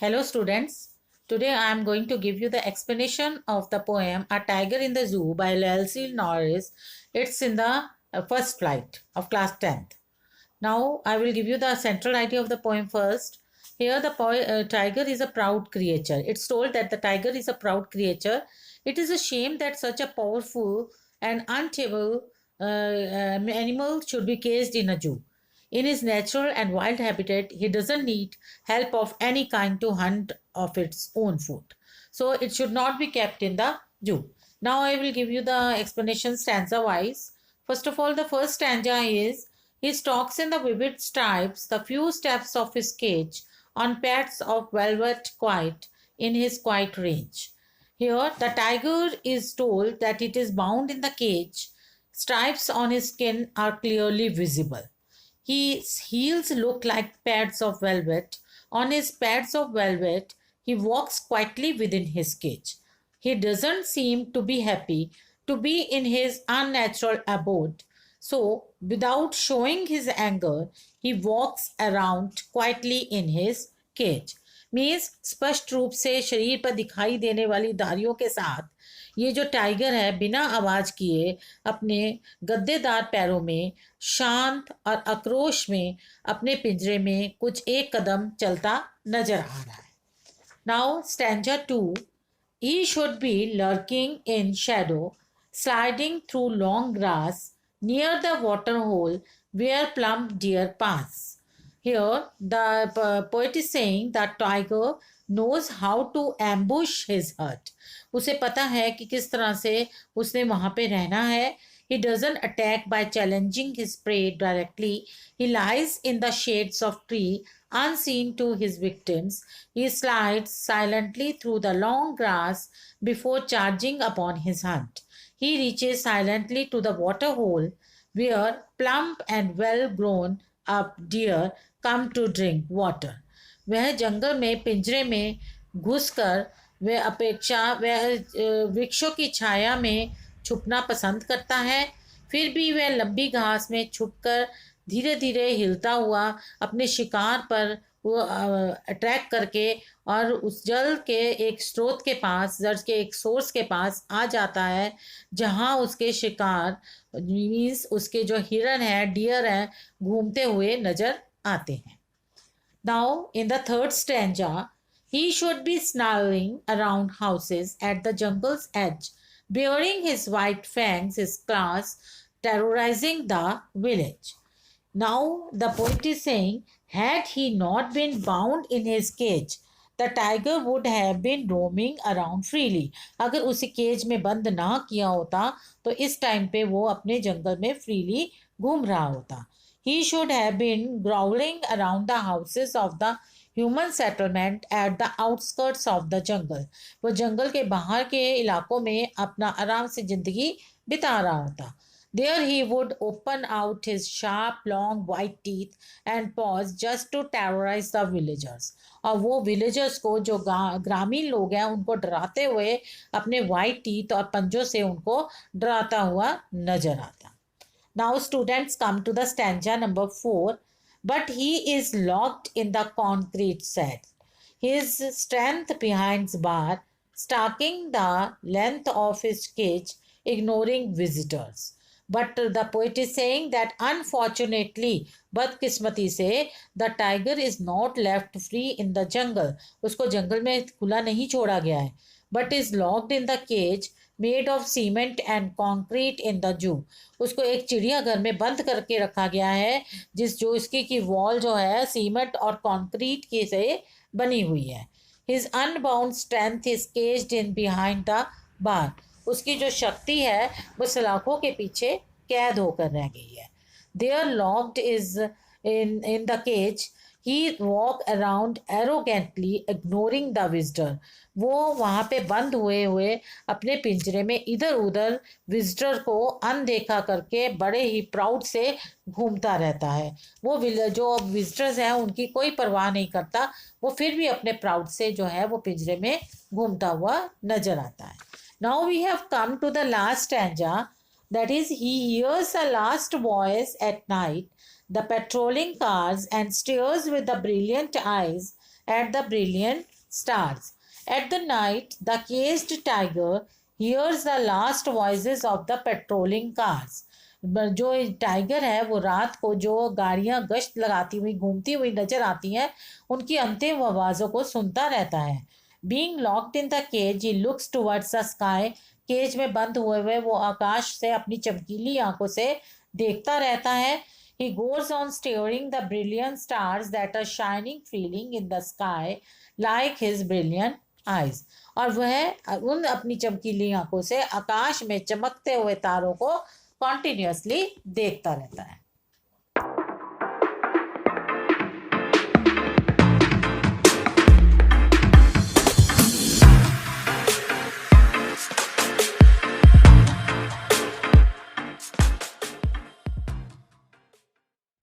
Hello students, today I am going to give you the explanation of the poem A Tiger in the Zoo by Elsie Norris. It's in the first flight of class 10th. Now I will give you the central idea of the poem first. Here the tiger is a proud creature. It's told that the tiger is a proud creature. It is a shame that such a powerful and untamable animal should be caged in a zoo. In his natural and wild habitat, he doesn't need help of any kind to hunt of its own food. So it should not be kept in the zoo. Now I will give you the explanation stanza wise. First of all, the first stanza is he stalks in the vivid stripes the few steps of his cage on pads of velvet quiet in his quiet range. Here, the tiger is told that it is bound in the cage. Stripes on his skin are clearly visible. His heels look like pads of velvet. On his pads of velvet, he walks quietly within his cage. He doesn't seem to be happy to be in his unnatural abode. So, without showing his anger, he walks around quietly in his cage. Means स्पष्ट रूप से शरीर पर दिखाई देने वाली धारियों के साथ ये जो टाइगर है बिना आवाज किए अपने गद्देदार पैरों में शांत और आक्रोश में अपने पिंजरे में कुछ एक कदम चलता नजर आ रहा है. Now stanza 2. He should be lurking in shadow, sliding through long grass near the water hole where plump deer pass. Here, the poet is saying that tiger knows how to ambush his hurt. उसे पता है कि किस तरह से उसने वहाँ पे रहना है. He doesn't attack by challenging his prey directly. He lies in the shades of tree, unseen to his victims. He slides silently through the long grass before charging upon his hunt. He reaches silently to the water hole where plump and well-grown up deer come to drink water. वह जंगल में पिंजरे में घुसकर वह वृक्षों की छाया में छुपना पसंद करता है. फिर भी वह लंबी घास में छुपकर धीरे धीरे हिलता हुआ अपने शिकार पर वो अट्रैक्ट करके और उस जल के एक स्रोत के पास जल के एक सोर्स के पास आ जाता है जहाँ उसके शिकार मीन्स उसके जो हिरन है डियर हैं घूमते हुए नजर आते हैं. Now, in the third stanza, he should be snarling around houses at the jungle's edge, baring his white fangs, his claws, terrorizing the village. Now, the poet is saying, had he not been bound in his cage, the tiger would have been roaming around freely. अगर उसे cage में बंद ना किया होता तो इस time पे वो अपने जंगल में फ्रीली घूम रहा होता. He should have been growling around the houses of the human settlement at the outskirts of the jungle. वो जंगल के बाहर के इलाकों में अपना आराम से जिंदगी बिता रहा होता. There he would open out his sharp, long, white teeth and paws just to terrorize the villagers. और वो villagers को जो ग्रामीण लोग हैं उनको डराते हुए अपने white teeth और पंजों से उनको डराता हुआ नजर आता. Now students come to the stanza number 4. But he is locked in the concrete cell. His strength behind bar, stalking the length of his cage, ignoring visitors. But the poet is saying that unfortunately, बदकिस्मती से the tiger is not left free in the jungle. उसको जंगल में खुला नहीं छोड़ा गया है. But is locked in the cage made of cement and concrete in the zoo. उसको एक चिड़ियाघर में बंद करके रखा गया है जिस जो इसकी की वॉल जो है सीमेंट और कंक्रीट की से बनी हुई है. His unbound strength is caged in behind the bar. उसकी जो शक्ति है वो सलाखों के पीछे कैद होकर रह गई है. There locked is in the cage. He walk around arrogantly ignoring the visitor. वो वहाँ पे बंद हुए अपने पिंजरे में इधर उधर विजिटर को अनदेखा करके बड़े ही प्राउड से घूमता रहता है. वो जो विजिटर्स हैं उनकी कोई परवाह नहीं करता. वो फिर भी अपने प्राउड से जो है वो पिंजरे में घूमता हुआ नजर आता है. Now we have come to the last stanza. That is, he hears the last voice at night, the patrolling cars, and stares with the brilliant eyes at the brilliant stars. At the night, the caged tiger hears the last voices of the patrolling cars. जो tiger है वो रात को जो गाड़ियां गश्त लगाती हुई घूमती हुई नजर आती हैं उनकी अंतिम आवाज़ों को सुनता रहता है. Being locked in the cage he looks towards the sky. Cage में बंद हुए वो आकाश से अपनी चमकीली आंखों से देखता रहता है. He goes on staring the brilliant stars that are shining feeling in the sky like his brilliant eyes. और वह उन अपनी चमकीली आंखों से आकाश में चमकते हुए तारों को कॉन्टिन्यूसली देखता रहता है.